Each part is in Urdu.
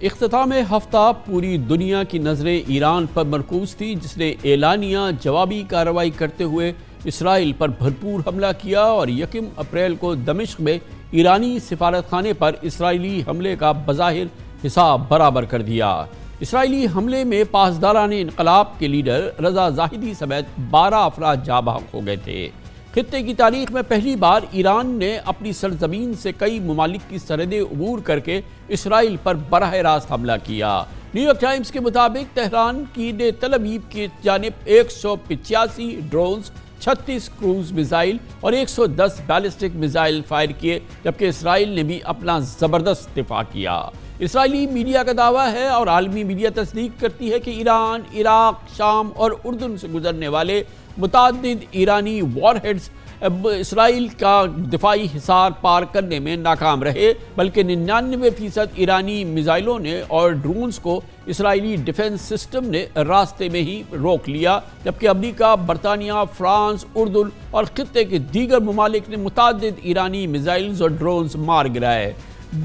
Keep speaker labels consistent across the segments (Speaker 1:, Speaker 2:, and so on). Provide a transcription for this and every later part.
Speaker 1: اختتام ہفتہ پوری دنیا کی نظریں ایران پر مرکوز تھی، جس نے اعلانیہ جوابی کارروائی کرتے ہوئے اسرائیل پر بھرپور حملہ کیا اور یکم اپریل کو دمشق میں ایرانی سفارت خانے پر اسرائیلی حملے کا بظاہر حساب برابر کر دیا۔ اسرائیلی حملے میں پاسداران انقلاب کے لیڈر رضا زاہدی سمیت 12 افراد جاں بحق ہو گئے تھے۔ خطے کی تاریخ میں پہلی بار ایران نے اپنی سرزمین سے کئی ممالک کی سرحدیں عبور کر کے اسرائیل پر براہ راست حملہ کیا۔ نیو یارک ٹائمز کے مطابق تہران نے تل ابیب کی جانب 185 ڈرونز، 36 کروز میزائل اور 110 بیلسٹک میزائل فائر کیے، جبکہ اسرائیل نے بھی اپنا زبردست دفاع کیا۔ اسرائیلی میڈیا کا دعویٰ ہے اور عالمی میڈیا تصدیق کرتی ہے کہ ایران، عراق، شام اور اردن سے گزرنے والے متعدد ایرانی وار ہیڈز اسرائیل کا دفاعی حصار پار کرنے میں ناکام رہے، بلکہ 99% ایرانی میزائلوں نے اور ڈرونز کو اسرائیلی ڈیفنس سسٹم نے راستے میں ہی روک لیا، جبکہ امریکہ، برطانیہ، فرانس، اردن اور خطے کے دیگر ممالک نے متعدد ایرانی میزائلز اور ڈرونز مار گرائے۔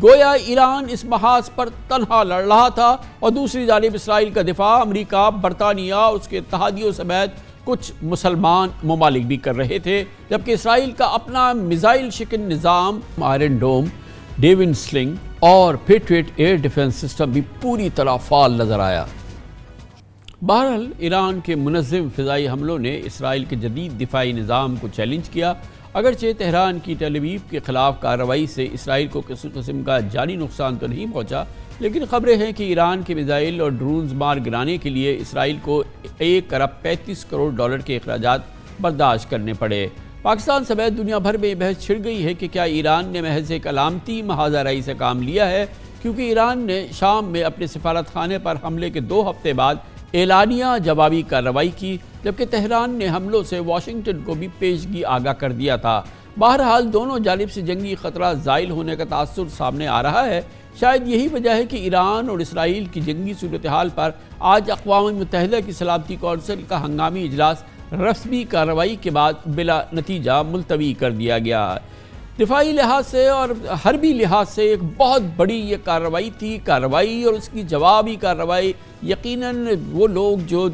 Speaker 1: گویا ایران اس محاذ پر تنہا لڑ رہا تھا اور دوسری جانب اسرائیل کا دفاع امریکہ، برطانیہ اور اس کے اتحادیوں سمیت کچھ مسلمان ممالک بھی کر رہے تھے، جبکہ اسرائیل کا اپنا میزائل شکن نظام آئرن ڈوم، ڈیون سلنگ اور پیٹریٹ ایئر ڈیفنس سسٹم بھی پوری طرح فعال نظر آیا۔ بہرحال ایران کے منظم فضائی حملوں نے اسرائیل کے جدید دفاعی نظام کو چیلنج کیا۔ اگرچہ تہران کی تل ابیب کے خلاف کارروائی سے اسرائیل کو کسی قسم کا جانی نقصان تو نہیں پہنچا، لیکن خبریں ہیں کہ ایران کے میزائل اور ڈرونز مار گرانے کے لیے اسرائیل کو 1.35 کروڑ کے اخراجات برداشت کرنے پڑے۔ پاکستان سمیت دنیا بھر میں یہ بحث چھڑ گئی ہے کہ کیا ایران نے محض ایک علامتی محاذ آرائی سے کام لیا ہے، کیونکہ ایران نے شام میں اپنے سفارت خانے پر حملے کے 2 ہفتے بعد اعلانیہ جوابی کارروائی کی، جبکہ تہران نے حملوں سے واشنگٹن کو بھی پیشگی آگاہ کر دیا تھا۔ بہرحال دونوں جانب سے جنگی خطرہ زائل ہونے کا تاثر سامنے آ رہا ہے۔ شاید یہی وجہ ہے کہ ایران اور اسرائیل کی جنگی صورتحال پر آج اقوام متحدہ کی سلامتی کونسل کا ہنگامی اجلاس رسمی کارروائی کے بعد بلا نتیجہ ملتوی کر دیا گیا۔ دفاعی لحاظ سے اور حربی لحاظ سے ایک بہت بڑی یہ کارروائی اور اس کی جوابی کارروائی یقیناً وہ لوگ جو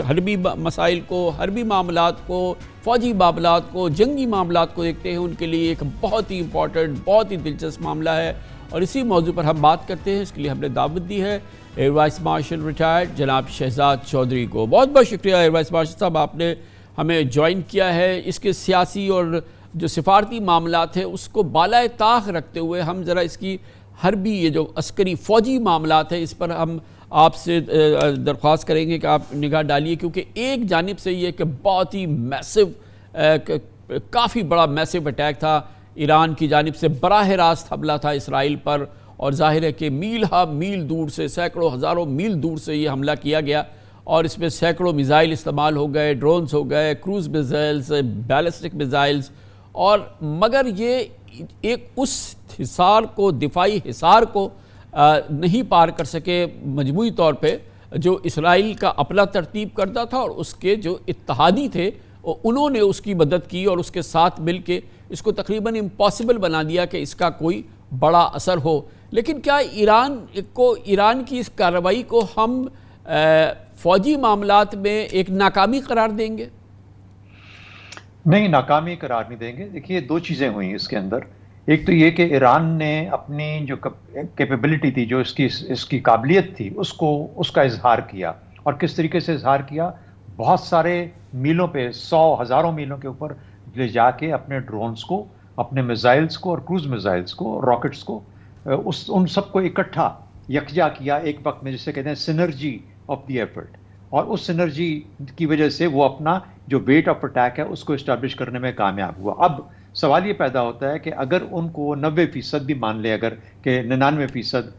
Speaker 1: حربی مسائل کو، حربی معاملات کو، فوجی معاملات کو، جنگی معاملات کو دیکھتے ہیں، ان کے لیے ایک بہت ہی امپورٹنٹ، بہت ہی دلچسپ معاملہ ہے، اور اسی موضوع پر ہم بات کرتے ہیں۔ اس کے لیے ہم نے دعوت دی ہے ایئر وائس مارشل ریٹائرڈ جناب شہزاد چودھری کو۔ بہت بہت شکریہ ایئر وائس مارشل صاحب، آپ نے ہمیں جوائن کیا ہے۔ اس کے سیاسی اور جو سفارتی معاملات ہیں اس کو بالائے طاق رکھتے ہوئے ہم ذرا اس کی حربی، یہ جو عسکری فوجی معاملات ہیں، اس پر ہم آپ سے درخواست کریں گے کہ آپ نگاہ ڈالیے، کیونکہ ایک جانب سے یہ کہ بہت ہی کافی بڑا میسو اٹیک تھا، ایران کی جانب سے براہ راست حملہ تھا اسرائیل پر، اور ظاہر ہے کہ میل ہا میل دور سے، سینکڑوں ہزاروں میل دور سے یہ حملہ کیا گیا، اور اس میں سینکڑوں میزائل استعمال ہو گئے، ڈرونز ہو گئے، کروز میزائلز، بیلسٹک میزائلز، اور مگر یہ ایک اس حصار کو، دفاعی حصار کو نہیں پار کر سکے مجموعی طور پہ جو اسرائیل کا اپنا ترتیب کردہ تھا، اور اس کے جو اتحادی تھے انہوں نے اس کی مدد کی اور اس کے ساتھ مل کے اس کو تقریباً امپاسبل بنا دیا کہ اس کا کوئی بڑا اثر ہو۔ لیکن کیا ایران کی اس کارروائی کو ہم فوجی معاملات میں ایک ناکامی قرار دیں گے؟
Speaker 2: نہیں، ناکامی قرار نہیں دیں گے۔ دیکھیے 2 چیزیں ہوئیں اس کے اندر۔ ایک تو یہ کہ ایران نے اپنی جو کیپیبلٹی تھی، جو اس کی قابلیت تھی، اس کا اظہار کیا، اور کس طریقے سے اظہار کیا؟ بہت سارے میلوں پہ، 100 ہزاروں میلوں کے اوپر لے جا کے اپنے ڈرونز کو، اپنے میزائلز کو اور کروز میزائلز کو، راکٹس کو، ان سب کو اکٹھا یکجا کیا ایک وقت میں، جسے کہتے ہیں سینرجی آف دی ایفرٹ، اور اس سینرجی کی وجہ سے وہ اپنا جو ویٹ آف اٹیک ہے اس کو اسٹیبلش کرنے میں کامیاب ہوا۔ اب سوال یہ پیدا ہوتا ہے کہ اگر ان کو 90% بھی مان لے، اگر کہ 99%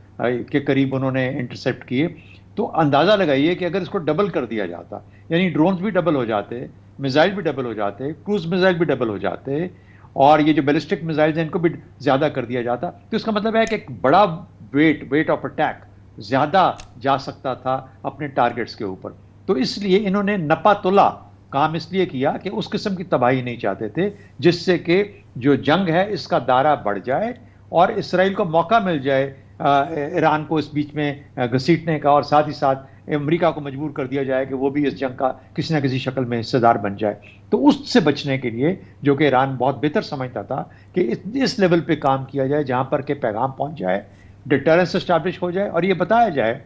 Speaker 2: کے قریب انہوں نے انٹرسیپٹ کیے، تو اندازہ لگائیے کہ اگر اس کو ڈبل کر دیا جاتا، یعنی ڈرونز بھی ڈبل ہو جاتے، میزائل بھی ڈبل ہو جاتے، کروز میزائل بھی ڈبل ہو جاتے، اور یہ جو بیلسٹک میزائلز ہیں ان کو بھی زیادہ کر دیا جاتا، تو اس کا مطلب ہے کہ ایک بڑا ویٹ آف اٹیک زیادہ جا سکتا تھا اپنے ٹارگٹس کے اوپر۔ تو اس لیے انہوں نے نپا تلا کام اس لیے کیا کہ اس قسم کی تباہی نہیں چاہتے تھے جس سے کہ جو جنگ ہے اس کا دائرہ بڑھ جائے اور اسرائیل کو موقع مل جائے ایران کو اس بیچ میں گھسیٹنے کا، اور ساتھ ہی ساتھ امریکہ کو مجبور کر دیا جائے کہ وہ بھی اس جنگ کا کسی نہ کسی شکل میں حصے دار بن جائے. تو اس سے بچنے کے لیے، جو کہ ایران بہت بہتر سمجھتا تھا کہ اس لیول پہ کام کیا جائے جہاں پر کہ پیغام پہنچ جائے، ڈیٹرنس اسٹیبلش ہو جائے، اور یہ بتایا جائے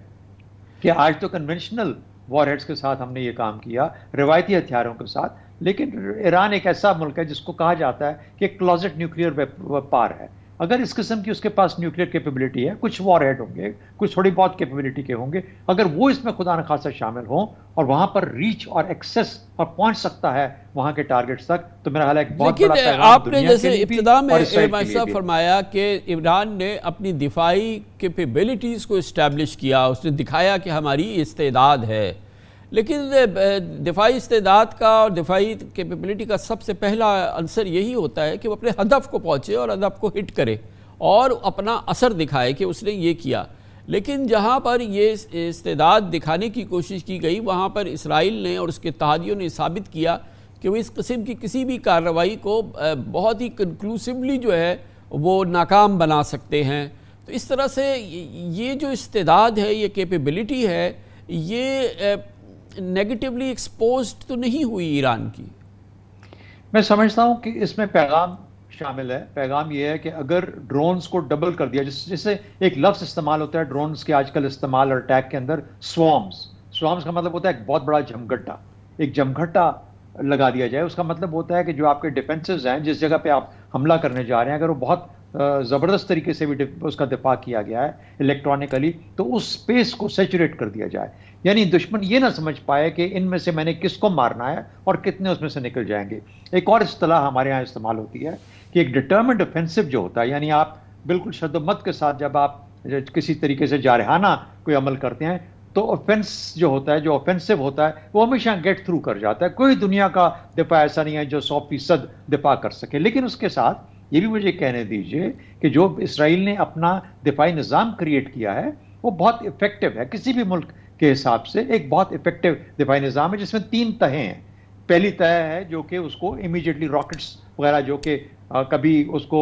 Speaker 2: کہ آج تو کنونشنل وار ہیڈز کے ساتھ ہم نے یہ کام کیا، روایتی ہتھیاروں کے ساتھ، لیکن ایران ایک ایسا ملک ہے جس کو کہا جاتا ہے کہ ایک کلوزٹ نیوکلیئر پار ہے. اگر اس قسم کی اس کے پاس نیوکلیئر کیپیبلٹی ہے، کچھ وار ہیڈ ہوں گے، کچھ تھوڑی بہت کیپیبلٹی کے ہوں گے، اگر وہ اس میں خدا نخواستہ شامل ہوں اور وہاں پر ریچ اور ایکسس اور پہنچ سکتا ہے وہاں کے ٹارگٹس تک، تو میرا خیال ہے ایک بہت بڑا پیغام
Speaker 1: آپ نے
Speaker 2: دنیا
Speaker 1: جیسے
Speaker 2: کے لیے بھی
Speaker 1: ابتدا میں
Speaker 2: اور اسرائیل کے لیے بھی.
Speaker 1: فرمایا کہ ایران نے اپنی دفاعی کیپیبلٹیز کو اسٹیبلش کیا، اس نے دکھایا کہ ہماری استعداد ہے، لیکن دفاعی استعداد کا اور دفاعی کیپیبلٹی کا سب سے پہلا عنصر یہی ہوتا ہے کہ وہ اپنے ہدف کو پہنچے اور ہدف کو ہٹ کرے اور اپنا اثر دکھائے کہ اس نے یہ کیا. لیکن جہاں پر یہ استعداد دکھانے کی کوشش کی گئی، وہاں پر اسرائیل نے اور اس کے اتحادیوں نے ثابت کیا کہ وہ اس قسم کی کسی بھی کارروائی کو بہت ہی کنکلوسیولی جو ہے وہ ناکام بنا سکتے ہیں. تو اس طرح سے یہ جو استعداد ہے، یہ کیپیبلٹی ہے، یہ نیگیٹیولی ایکسپوزڈ تو نہیں ہوئی ایران کی؟
Speaker 2: میں سمجھتا ہوں کہ اس میں پیغام شامل ہے. پیغام یہ ہے کہ اگر ڈرونز کو ڈبل کر دیا، جسے ایک لفظ استعمال ہوتا ہے ڈرونز کے آج کل استعمال اور اٹیک کے اندر، سوارمز کا مطلب ہوتا ہے ایک بہت بڑا جمگھٹا، ایک جمگھٹا لگا دیا جائے. اس کا مطلب ہوتا ہے کہ جو آپ کے ڈیفنسز ہیں، جس جگہ پہ آپ حملہ کرنے جا رہے ہیں، اگر وہ بہت زبردست طریقے سے بھی اس کا دفاع کیا گیا ہے الیکٹرانکلی، تو اس اسپیس کو سیچوریٹ کر دیا جائے. یعنی دشمن یہ نہ سمجھ پائے کہ ان میں سے میں نے کس کو مارنا ہے اور کتنے اس میں سے نکل جائیں گے. ایک اور اصطلاح ہمارے ہاں استعمال ہوتی ہے کہ ایک ڈٹرمنڈ افینسو جو ہوتا ہے، یعنی آپ بالکل شد و مت کے ساتھ جب آپ کسی طریقے سے جارحانہ کوئی عمل کرتے ہیں، تو اوفینس جو ہوتا ہے، جو اوفینسو ہوتا ہے، وہ ہمیشہ گیٹ تھرو کر جاتا ہے. کوئی دنیا کا دفاع ایسا نہیں ہے جو 100% دفاع کر سکے. لیکن اس کے ساتھ یہ بھی مجھے کہنے دیجئے کہ جو اسرائیل نے اپنا دفاعی نظام کریٹ کیا ہے، وہ بہت افیکٹو ہے. کسی بھی ملک کے حساب سے ایک بہت افیکٹو دفاعی نظام ہے، جس میں 3 تہیں ہیں. پہلی تہ ہے جو کہ اس کو امیجیٹلی راکٹس وغیرہ جو کہ کبھی اس کو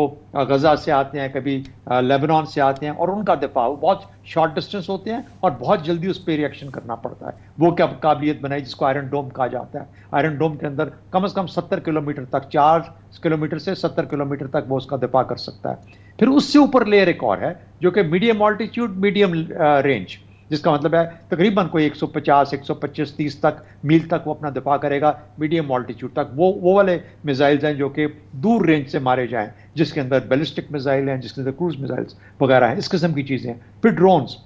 Speaker 2: غزہ سے آتے ہیں، کبھی لیبنان سے آتے ہیں، اور ان کا دفاع بہت شارٹ ڈسٹنس ہوتے ہیں اور بہت جلدی اس پہ ریئیکشن کرنا پڑتا ہے. وہ کیا قابلیت بنائی جس کو آئرن ڈوم کہا جاتا ہے. آئرن ڈوم کے اندر کم از کم 70 کلومیٹر تک، 4 کلومیٹر سے 70 کلومیٹر تک وہ اس کا دفاع کر سکتا ہے. پھر اس سے اوپر لیئر ایک اور ہے جو کہ میڈیم آلٹیچیوڈ میڈیم رینج، جس کا مطلب ہے تقریباً کوئی 150 125 30 تک میل تک وہ اپنا دفاع کرے گا میڈیم آلٹیچیوڈ تک. وہ والے میزائلز ہیں جو کہ دور رینج سے مارے جائیں، جس کے اندر بیلسٹک میزائل ہیں، جس کے اندر کروز میزائلز وغیرہ ہیں، اس قسم کی چیزیں ہیں. پھر ڈرونز،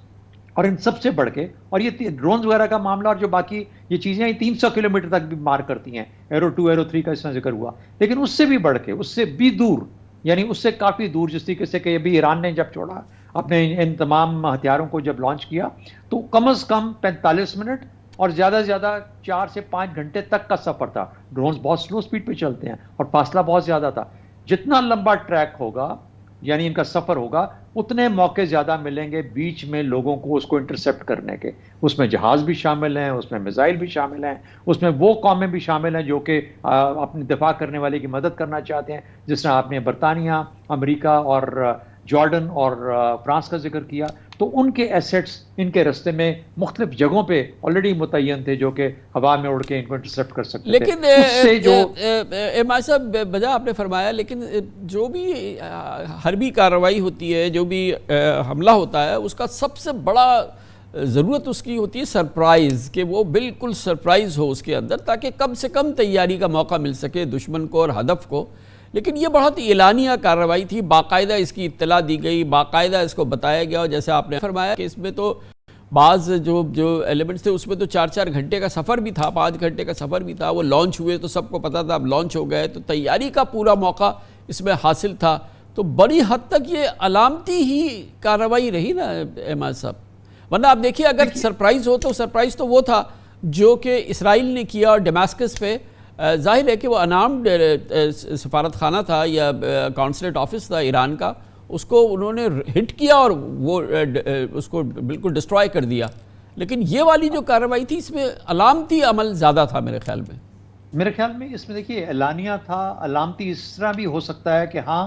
Speaker 2: اور ان سب سے بڑھ کے، اور یہ ڈرونز وغیرہ کا معاملہ اور جو باقی یہ چیزیں 300 کلومیٹر تک بھی مار کرتی ہیں. ایرو 2 ایرو 3 کا اس میں ذکر ہوا. لیکن اس سے بھی بڑھ کے، اس سے بھی دور، یعنی اس سے کافی دور، جس طریقے سے کہ ابھی ایران نے جب چھوڑا اپنے ان تمام ہتھیاروں کو جب لانچ کیا، تو کم از کم 45 منٹ اور زیادہ سے زیادہ 4 سے 5 گھنٹے تک کا سفر تھا. ڈرونز بہت سلو سپیڈ پہ چلتے ہیں اور فاصلہ بہت زیادہ تھا. جتنا لمبا ٹریک ہوگا، یعنی ان کا سفر ہوگا، اتنے موقع زیادہ ملیں گے بیچ میں لوگوں کو اس کو انٹرسیپٹ کرنے کے. اس میں جہاز بھی شامل ہیں، اس میں میزائل بھی شامل ہیں، اس میں وہ قومیں بھی شامل ہیں جو کہ اپنے دفاع کرنے والے کی مدد کرنا چاہتے ہیں. جس طرح آپ نے برطانیہ، امریکہ اور جارڈن اور فرانس کا ذکر کیا، تو ان کے ایسٹس ان کے رستے میں مختلف جگہوں پہ آلریڈی متعین تھے جو کہ ہوا میں اڑ کے ان کو انٹرسیپٹ کر سکتے تھے.
Speaker 1: لیکن امام صاحب بجا آپ نے فرمایا، لیکن جو بھی حربی کارروائی ہوتی ہے، جو بھی حملہ ہوتا ہے، اس کا سب سے بڑا ضرورت اس کی ہوتی ہے سرپرائز، کہ وہ بالکل سرپرائز ہو اس کے اندر، تاکہ کم سے کم تیاری کا موقع مل سکے دشمن کو اور ہدف کو. لیکن یہ بہت اعلانیہ کارروائی تھی، باقاعدہ اس کی اطلاع دی گئی، باقاعدہ اس کو بتایا گیا. اور جیسے آپ نے فرمایا کہ اس میں تو بعض جو ایلیمنٹس تھے، اس میں تو 4 گھنٹے کا سفر بھی تھا، 5 گھنٹے کا سفر بھی تھا. وہ لانچ ہوئے تو سب کو پتا تھا اب لانچ ہو گئے، تو تیاری کا پورا موقع اس میں حاصل تھا. تو بڑی حد تک یہ علامتی ہی کارروائی رہی نا احمد صاحب. ورنہ آپ دیکھیے اگر سرپرائز ہو تو سرپرائز تو وہ تھا جو کہ اسرائیل نے کیا، اور ڈیماسکس پہ ظاہر ہے کہ وہ انارمڈ سفارت خانہ تھا یا کانسلیٹ آفس تھا ایران کا، اس کو انہوں نے ہٹ کیا اور وہ اس کو بالکل ڈسٹرائے کر دیا. لیکن یہ والی جو کارروائی تھی، اس میں علامتی عمل زیادہ تھا میرے خیال میں.
Speaker 2: اس میں دیکھیے اعلانیہ تھا، علامتی اس طرح بھی ہو سکتا ہے کہ ہاں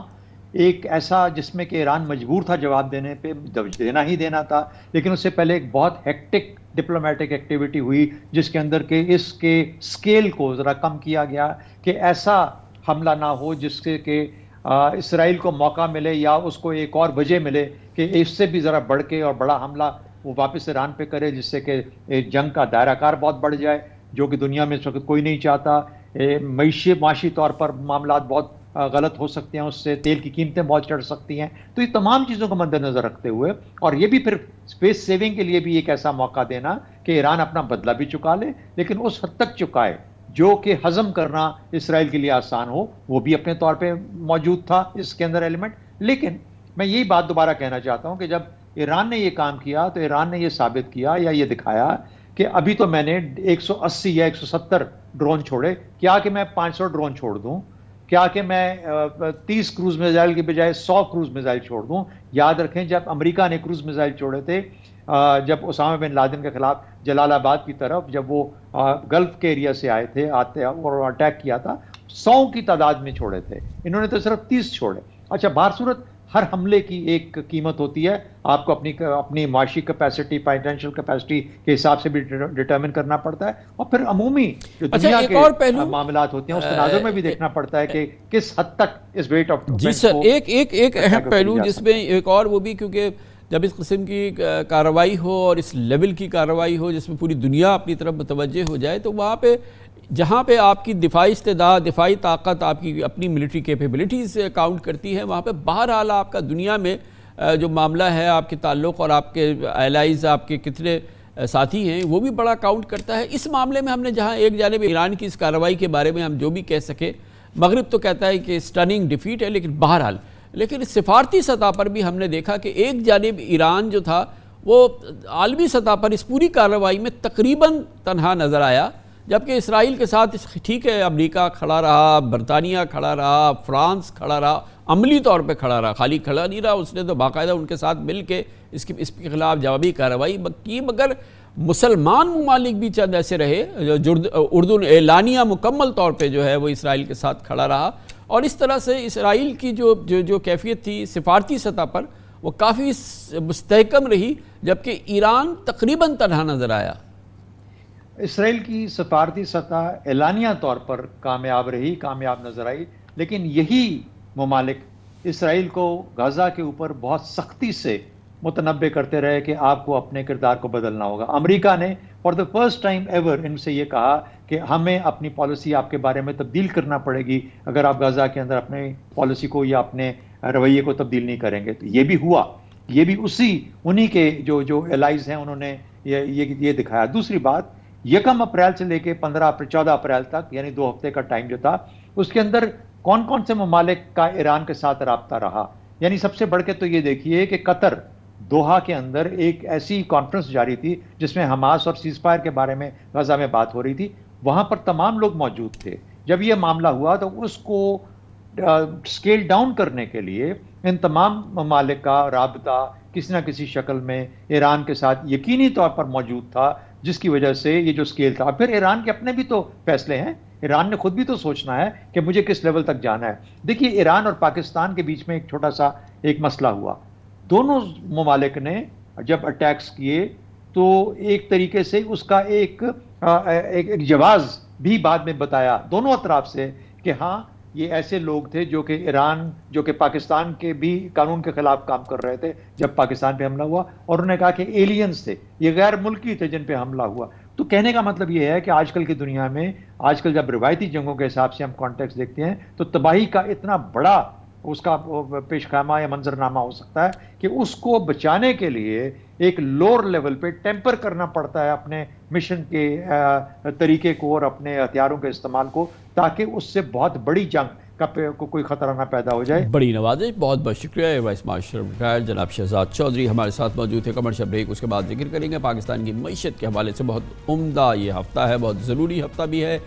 Speaker 2: ایک ایسا جس میں کہ ایران مجبور تھا جواب دینے پہ، دینا ہی دینا تھا، لیکن اس سے پہلے ایک بہت ہیکٹک ڈپلومیٹک ایکٹیویٹی ہوئی جس کے اندر کہ اس کے سکیل کو ذرا کم کیا گیا کہ ایسا حملہ نہ ہو جس سے کہ اسرائیل کو موقع ملے یا اس کو ایک اور وجہ ملے کہ اس سے بھی ذرا بڑھ کے اور بڑا حملہ وہ واپس ایران پہ کرے، جس سے کہ جنگ کا دائرہ کار بہت بڑھ جائے، جو کہ دنیا میں اس وقت کوئی نہیں چاہتا۔ معاشی طور پر معاملات بہت غلط ہو سکتے ہیں، اس سے تیل کی قیمتیں بہت چڑھ سکتی ہیں۔ تو یہ تمام چیزوں کو مد نظر رکھتے ہوئے، اور یہ بھی پھر اسپیس سیونگ کے لیے بھی ایک ایسا موقع دینا کہ ایران اپنا بدلہ بھی چکا لے، لیکن اس حد تک چکائے جو کہ ہضم کرنا اسرائیل کے لیے آسان ہو، وہ بھی اپنے طور پہ موجود تھا اس کے اندر ایلیمنٹ۔ لیکن میں یہی بات دوبارہ کہنا چاہتا ہوں کہ جب ایران نے یہ کام کیا تو ایران نے یہ ثابت کیا یا یہ دکھایا کہ ابھی تو میں نے 180 یا 170 ڈرون چھوڑے، کیا کہ میں 500 ڈرون چھوڑ دوں، کیا کہ میں 30 کروز میزائل کی بجائے 100 کروز میزائل چھوڑ دوں۔ یاد رکھیں جب امریکہ نے کروز میزائل چھوڑے تھے جب اسامہ بن لادن کے خلاف جلال آباد کی طرف، جب وہ گلف کے ایریا سے آتے اور اٹیک کیا تھا، 100 کی تعداد میں چھوڑے تھے، انہوں نے تو صرف 30 چھوڑے۔ اچھا، بہر صورت ہر حملے کی ایک قیمت ہوتی ہے، آپ کو اپنی معاشی کیپیسٹی، فائنینشیل کیپیسٹی کے حساب سے بھی ڈٹرمن کرنا پڑتا ہے، اور پھر عمومی جو دنیا کے معاملات ہوتے ہیں اس تناظر میں بھی دیکھنا پڑتا ہے کہ کس حد تک اس ویٹ آف
Speaker 1: جی سر، ایک اہم پہلو جس میں ایک اور وہ بھی، کیونکہ جب اس قسم کی کارروائی ہو اور اس لیول کی کارروائی ہو جس میں پوری دنیا اپنی طرف متوجہ ہو جائے، تو وہاں پہ جہاں پہ آپ کی دفاعی استعداد، دفاعی طاقت، آپ کی اپنی ملٹری کیپیبلٹیز کاؤنٹ کرتی ہے، وہاں پہ بہرحال آپ کا دنیا میں جو معاملہ ہے، آپ کے تعلق اور آپ کے الائز، آپ کے کتنے ساتھی ہیں، وہ بھی بڑا کاؤنٹ کرتا ہے۔ اس معاملے میں ہم نے جہاں ایک جانب ایران کی اس کارروائی کے بارے میں ہم جو بھی کہہ سکے، مغرب تو کہتا ہے کہ سٹننگ ڈیفیٹ ہے، لیکن بہرحال لیکن سفارتی سطح پر بھی ہم نے دیکھا کہ ایک جانب ایران جو تھا وہ عالمی سطح پر اس پوری کارروائی میں تقریباً تنہا نظر آیا، جبکہ اسرائیل کے ساتھ ٹھیک ہے امریکہ کھڑا رہا، برطانیہ کھڑا رہا، فرانس کھڑا رہا، عملی طور پہ کھڑا رہا، خالی کھڑا نہیں رہا، اس نے تو باقاعدہ ان کے ساتھ مل کے اس کے خلاف جوابی کارروائی کی، مگر مسلمان ممالک بھی چند ایسے رہے، اردن اعلانیہ مکمل طور پہ جو ہے وہ اسرائیل کے ساتھ کھڑا رہا، اور اس طرح سے اسرائیل کی جو کیفیت تھی سفارتی سطح پر وہ کافی مستحکم رہی، جبکہ ایران تقریباً تنہا نظر آیا۔
Speaker 2: اسرائیل کی سفارتی سطح اعلانیہ طور پر کامیاب رہی، کامیاب نظر آئی، لیکن یہی ممالک اسرائیل کو غزہ کے اوپر بہت سختی سے متنبع کرتے رہے کہ آپ کو اپنے کردار کو بدلنا ہوگا۔ امریکہ نے for the first time ever ان سے یہ کہا کہ ہمیں اپنی پالیسی آپ کے بارے میں تبدیل کرنا پڑے گی اگر آپ غزہ کے اندر اپنے پالیسی کو یا اپنے رویے کو تبدیل نہیں کریں گے۔ تو یہ بھی ہوا، یہ بھی انہی کے جو الائز ہیں انہوں نے یہ دکھایا۔ دوسری بات، 1 اپریل سے لے کے 14 اپریل تک، یعنی 2 ہفتے کا ٹائم جو تھا، اس کے اندر کون کون سے ممالک کا ایران کے ساتھ رابطہ رہا؟ یعنی سب سے بڑھ کے تو یہ دیکھیے کہ قطر دوحہ کے اندر ایک ایسی کانفرنس جاری تھی جس میں حماس اور سیز فائر کے بارے میں غزہ میں بات ہو رہی تھی، وہاں پر تمام لوگ موجود تھے۔ جب یہ معاملہ ہوا تو اس کو سکیل ڈاؤن کرنے کے لیے ان تمام ممالک کا رابطہ کسی نہ کسی شکل میں ایران کے ساتھ یقینی طور پر موجود تھا، جس کی وجہ سے یہ جو سکیل تھا۔ پھر ایران کے اپنے بھی تو فیصلے ہیں، ایران نے خود بھی تو سوچنا ہے کہ مجھے کس لیول تک جانا ہے۔ دیکھیے، ایران اور پاکستان کے بیچ میں ایک چھوٹا سا ایک مسئلہ ہوا، دونوں ممالک نے جب اٹیکس کیے تو ایک طریقے سے اس کا ایک جواز بھی بعد میں بتایا دونوں اطراف سے کہ ہاں یہ ایسے لوگ تھے جو کہ پاکستان کے بھی قانون کے خلاف کام کر رہے تھے جب پاکستان پہ حملہ ہوا، اور انہوں نے کہا کہ ایلینز تھے، یہ غیر ملکی تھے جن پہ حملہ ہوا۔ تو کہنے کا مطلب یہ ہے کہ آج کل کی دنیا میں، آج کل جب روایتی جنگوں کے حساب سے ہم کانٹیکس دیکھتے ہیں تو تباہی کا اتنا بڑا اس کا پیش خیمہ یا منظرنامہ ہو سکتا ہے کہ اس کو بچانے کے لیے ایک لوور لیول پہ ٹیمپر کرنا پڑتا ہے اپنے مشن کے طریقے کو اور اپنے ہتھیاروں کے استعمال کو، تاکہ اس سے بہت بڑی جنگ کا کوئی خطرہ نہ پیدا ہو جائے۔
Speaker 1: بڑی نوازش، بہت بہت شکریہ وائس مارشل ریٹائرڈ جناب شہزاد چودھری ہمارے ساتھ موجود تھے۔ کمرشل بریک، اس کے بعد ذکر کریں گے پاکستان کی معیشت کے حوالے سے بہت عمدہ یہ ہفتہ ہے، بہت ضروری ہفتہ بھی ہے۔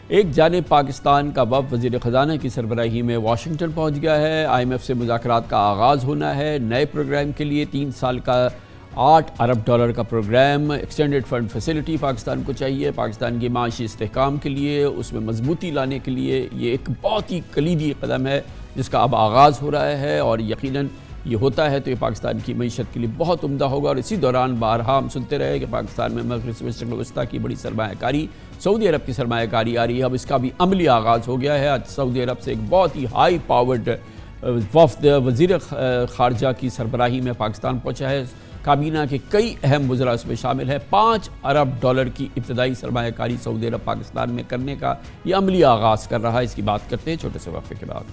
Speaker 1: ایک جانب پاکستان کا وفد وزیر خزانہ کی سربراہی میں واشنگٹن پہنچ گیا ہے، IMF سے مذاکرات کا آغاز ہونا ہے نئے پروگرام کے لیے، 3 سال کا $8 ارب کا پروگرام، ایکسٹینڈڈ فنڈ فیسلٹی پاکستان کو چاہیے پاکستان کی معاشی استحکام کے لیے، اس میں مضبوطی لانے کے لیے۔ یہ ایک بہت ہی کلیدی قدم ہے جس کا اب آغاز ہو رہا ہے، اور یقیناً یہ ہوتا ہے تو یہ پاکستان کی معیشت کے لیے بہت عمدہ ہوگا۔ اور اسی دوران بارہا ہم سنتے رہے کہ پاکستان میں مغرب مشرق وسطیٰ کی بڑی سرمایہ کاری، سعودی عرب کی سرمایہ کاری آ رہی ہے، اب اس کا بھی عملی آغاز ہو گیا ہے۔ آج سعودی عرب سے ایک بہت ہی ہائی پاورڈ وفد وزیر خارجہ کی سربراہی میں پاکستان پہنچا ہے۔ کابینہ کے کئی اہم وزراء اس میں شامل ہیں۔ $5 ارب کی ابتدائی سرمایہ کاری سعودی عرب پاکستان میں کرنے کا یہ عملی آغاز کر رہا ہے۔ اس کی بات کرتے ہیں چھوٹے سے وقفے کے بعد۔